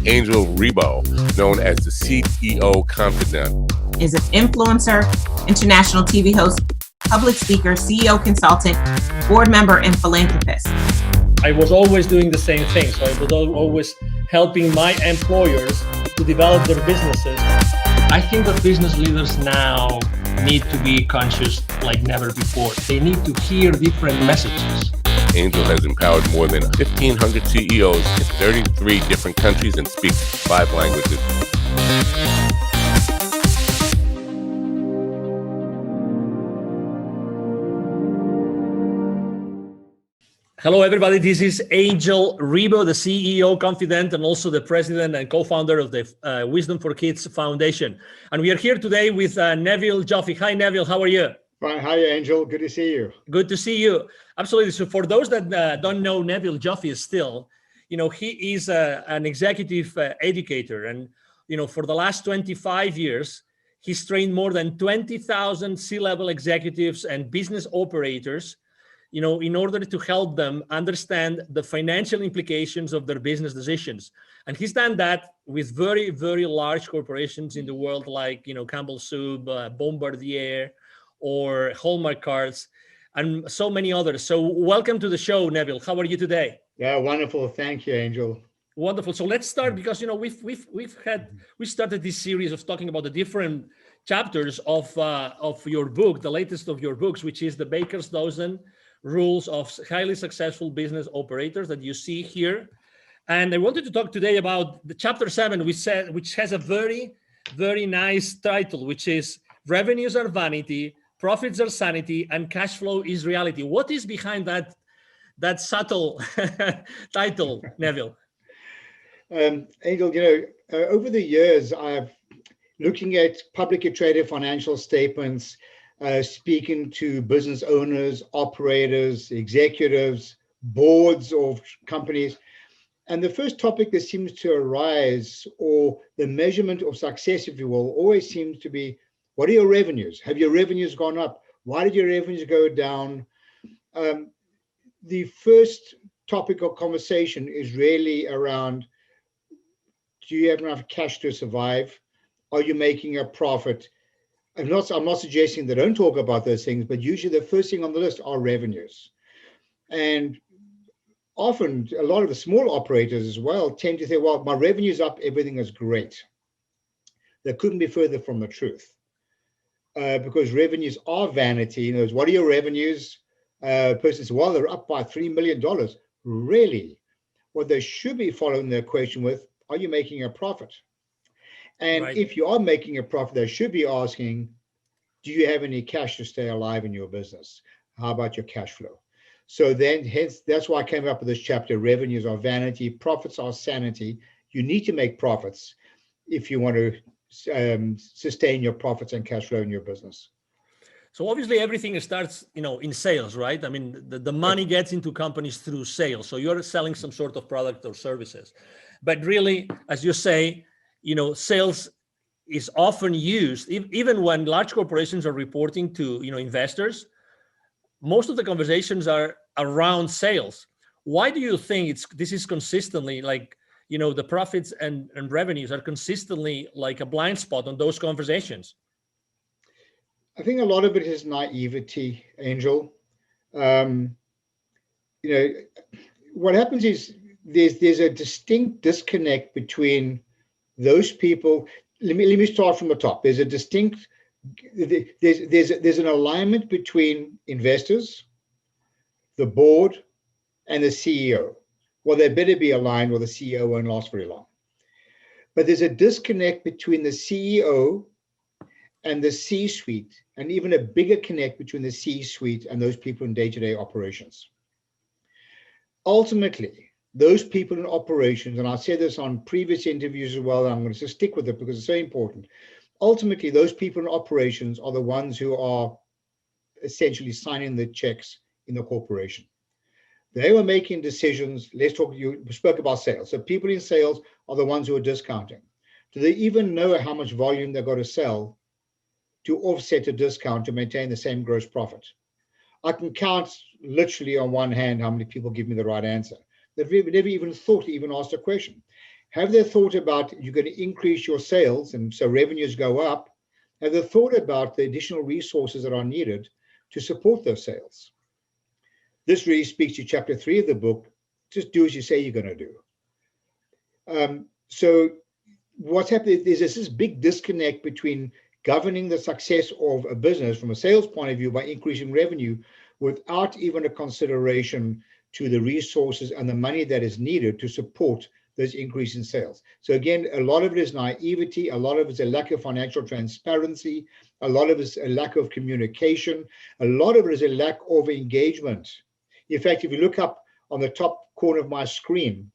Angel Rebo, known as the CEO Confidant. Is an influencer, international TV host, public speaker, CEO consultant, board member, and philanthropist. I was always doing the same thing. So I was always helping my employers to develop their businesses. I think that business leaders now need to be conscious like never before. They need to hear different messages. Angel has empowered more than 1,500 CEOs in 33 different countries and speaks 5 languages. Hello, everybody. This is Angel Rebo, the CEO Confidant, and also the president and co-founder of the Wisdom for Kids Foundation. And we are here today with Neville Joffe. Hi, Neville. How are you? Fine. Hi, Angel. Good to see you. Good to see you. Absolutely. So for those that don't know Neville Joffe still, he is an executive educator. And, for the last 25 years, he's trained more than 20,000 C-level executives and business operators, in order to help them understand the financial implications of their business decisions. And he's done that with very, very large corporations in the world, like, Campbell Soup, Bombardier, or Hallmark Cards, and so many others. So welcome to the show, Neville. How are you today? Yeah, wonderful. Thank you, Angel. Wonderful. So let's start, because we started this series of talking about the different chapters of your book, the latest of your books, which is the Baker's Dozen Rules of Highly Successful Business Operators that you see here. And I wanted to talk today about the chapter 7, which has a very, very nice title, which is Revenues Are Vanity, Profits Are Sanity, and Cash Flow is Reality. What is behind that subtle title, Neville? Angel, over the years, I've looking at publicly traded financial statements, speaking to business owners, operators, executives, boards of companies. And the first topic that seems to arise, or the measurement of success, if you will, always seems to be, what are your revenues? Have your revenues gone up? Why did your revenues go down? The first topic of conversation is really around, do you have enough cash to survive? Are you making a profit? I'm not suggesting they don't talk about those things, but usually the first thing on the list are revenues. And often a lot of the small operators as well tend to say, well, my revenue's up, everything is great. That couldn't be further from the truth. Because revenues are vanity. What are your revenues? Person says, well, they're up by $3 million. Really? What they should be following the equation with, are you making a profit? And right. If you are making a profit, they should be asking, do you have any cash to stay alive in your business? How about your cash flow? So then, hence, that's why I came up with this chapter, Revenues Are Vanity, Profits Are Sanity. You need to make profits if you want to sustain your profits and cash flow in your business. So obviously everything starts, in sales, right? I mean, the money gets into companies through sales. So you're selling some sort of product or services. But really, as you say, sales is often used, even when large corporations are reporting to, investors, most of the conversations are around sales. Why do you think this is consistently like, the profits and revenues are consistently like a blind spot on those conversations? I think a lot of it is naivety, Angel. What happens is there's a distinct disconnect between those people. Let me start from the top. There's an alignment between investors, the board, and the CEO. Well, they better be aligned, or the CEO won't last very long. But there's a disconnect between the CEO and the C-suite, and even a bigger connect between the C-suite and those people in day-to-day operations. Ultimately, those people in operations, and I said this on previous interviews as well, and I'm going to just stick with it because it's so important. Ultimately, those people in operations are the ones who are essentially signing the checks in the corporation. They were making decisions. You spoke about sales. So people in sales are the ones who are discounting. Do they even know how much volume they've got to sell to offset a discount to maintain the same gross profit? I can count literally on one hand how many people give me the right answer. They've never even thought to even ask a question. Have they thought about you're going to increase your sales and so revenues go up? Have they thought about the additional resources that are needed to support those sales? This really speaks to chapter 3 of the book. Just do as you say you're going to do. So what's happening is there's this big disconnect between governing the success of a business from a sales point of view by increasing revenue without even a consideration to the resources and the money that is needed to support those increase in sales. So again, a lot of it is naivety, a lot of it is a lack of financial transparency, a lot of it is a lack of communication, a lot of it is a lack of engagement. In fact, if you look up on the top corner of my screen,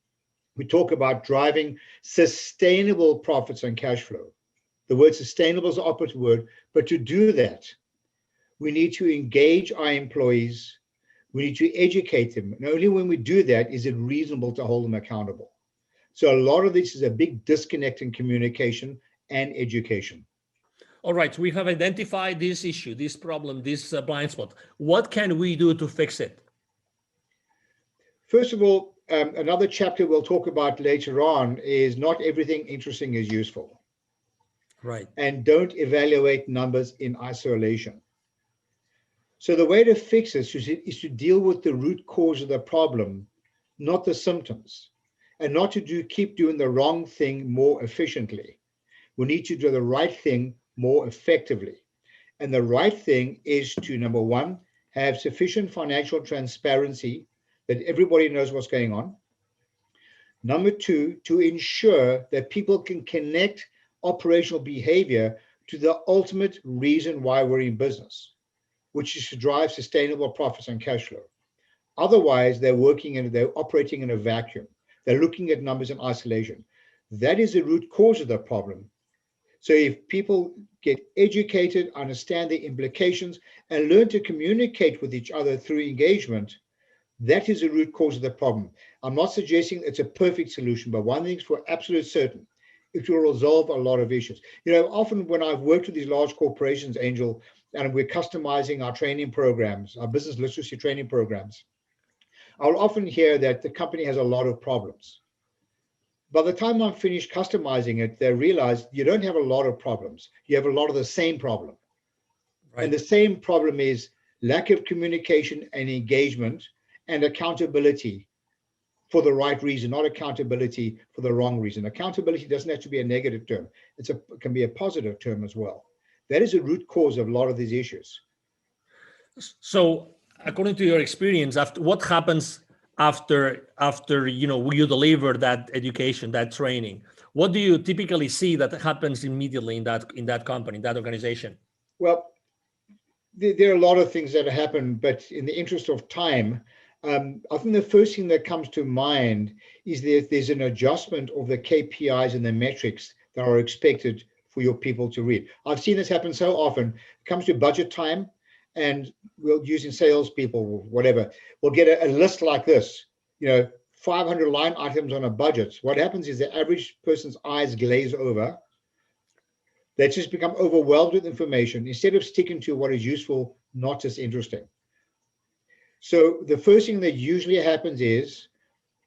we talk about driving sustainable profits and cash flow. The word sustainable is the opposite word, but to do that, we need to engage our employees, we need to educate them, and only when we do that is it reasonable to hold them accountable. So a lot of this is a big disconnect in communication and education. All right, we have identified this issue, this problem, this blind spot. What can we do to fix it? First of all, another chapter we'll talk about later on is not everything interesting is useful. Right. And don't evaluate numbers in isolation. So the way to fix this is to deal with the root cause of the problem, not the symptoms, and not to keep doing the wrong thing more efficiently. We need to do the right thing more effectively. And the right thing is to, number one, have sufficient financial transparency that everybody knows what's going on. Number two, to ensure that people can connect operational behavior to the ultimate reason why we're in business, which is to drive sustainable profits and cash flow. Otherwise, they're operating in a vacuum. They're looking at numbers in isolation. That is the root cause of the problem. So if people get educated, understand the implications, and learn to communicate with each other through engagement, that is the root cause of the problem. I'm not suggesting it's a perfect solution, but one thing's for absolute certain, it will resolve a lot of issues. You know, often when I've worked with these large corporations, Angel, and we're customizing our training programs, our business literacy training programs, I'll often hear that the company has a lot of problems. By the time I'm finished customizing it, they realize you don't have a lot of problems. You have a lot of the same problem. Right. And the same problem is lack of communication and engagement and accountability for the right reason, not accountability for the wrong reason. Accountability doesn't have to be a negative term. It can be a positive term as well. That is a root cause of a lot of these issues. So according to your experience, what happens after you deliver that education, that training? What do you typically see that happens immediately in that company, that organization? Well, there are a lot of things that happen, but in the interest of time, I think the first thing that comes to mind is that there's an adjustment of the KPIs and the metrics that are expected for your people to read. I've seen this happen so often. It comes to budget time, and we'll using salespeople, whatever, we'll get a list like this, 500 line items on a budget. What happens is the average person's eyes glaze over. They just become overwhelmed with information instead of sticking to what is useful, not just interesting. So the first thing that usually happens is,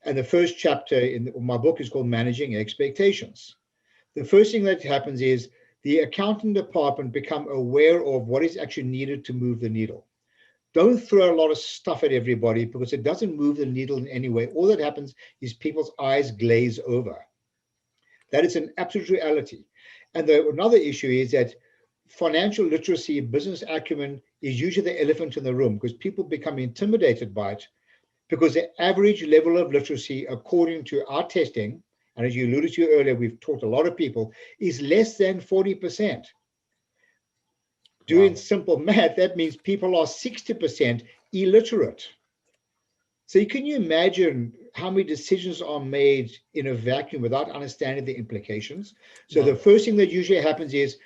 and the first chapter in my book is called Managing Expectations. The first thing that happens is the accounting department become aware of what is actually needed to move the needle. Don't throw a lot of stuff at everybody because it doesn't move the needle in any way. All that happens is people's eyes glaze over. That is an absolute reality. And another issue is that financial literacy, business acumen is usually the elephant in the room because people become intimidated by it because the average level of literacy, according to our testing, and as you alluded to earlier, we've taught a lot of people, is less than 40%. Doing simple math, that means people are 60% illiterate. So can you imagine how many decisions are made in a vacuum without understanding the implications? So the first thing that usually happens is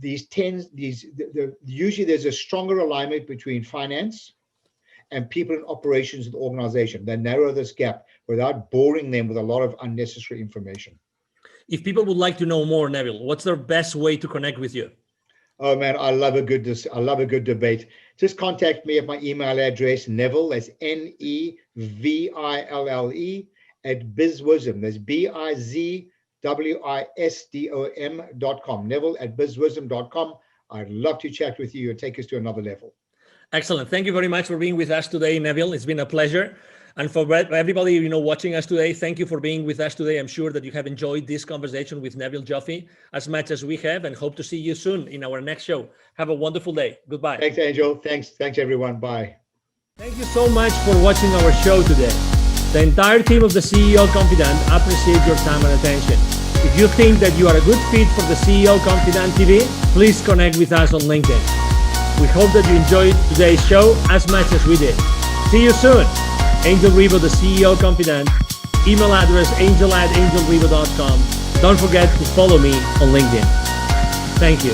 usually there's a stronger alignment between finance and people in operations of the organization. They narrow this gap without boring them with a lot of unnecessary information. If people would like to know more, Neville, what's the best way to connect with you? Oh man, I love a good debate. Just contact me at my email address, Neville, that's Neville, at bizwisdom. That's bizwisdom.com. Neville at bizwisdom.com. I'd love to chat with you and take us to another level. Excellent. Thank you very much for being with us today, Neville. It's been a pleasure. And for everybody, watching us today, thank you for being with us today. I'm sure that you have enjoyed this conversation with Neville Joffe as much as we have, and hope to see you soon in our next show. Have a wonderful day. Goodbye. Thanks, Angel. Thanks, everyone. Bye. Thank you so much for watching our show today. The entire team of the CEO Confidant appreciate your time and attention. If you think that you are a good fit for the CEO Confidant TV, please connect with us on LinkedIn. We hope that you enjoyed today's show as much as we did. See you soon. Angel Rivo, the CEO Confidant. Email address angel@angelrivo.com. Don't forget to follow me on LinkedIn. Thank you.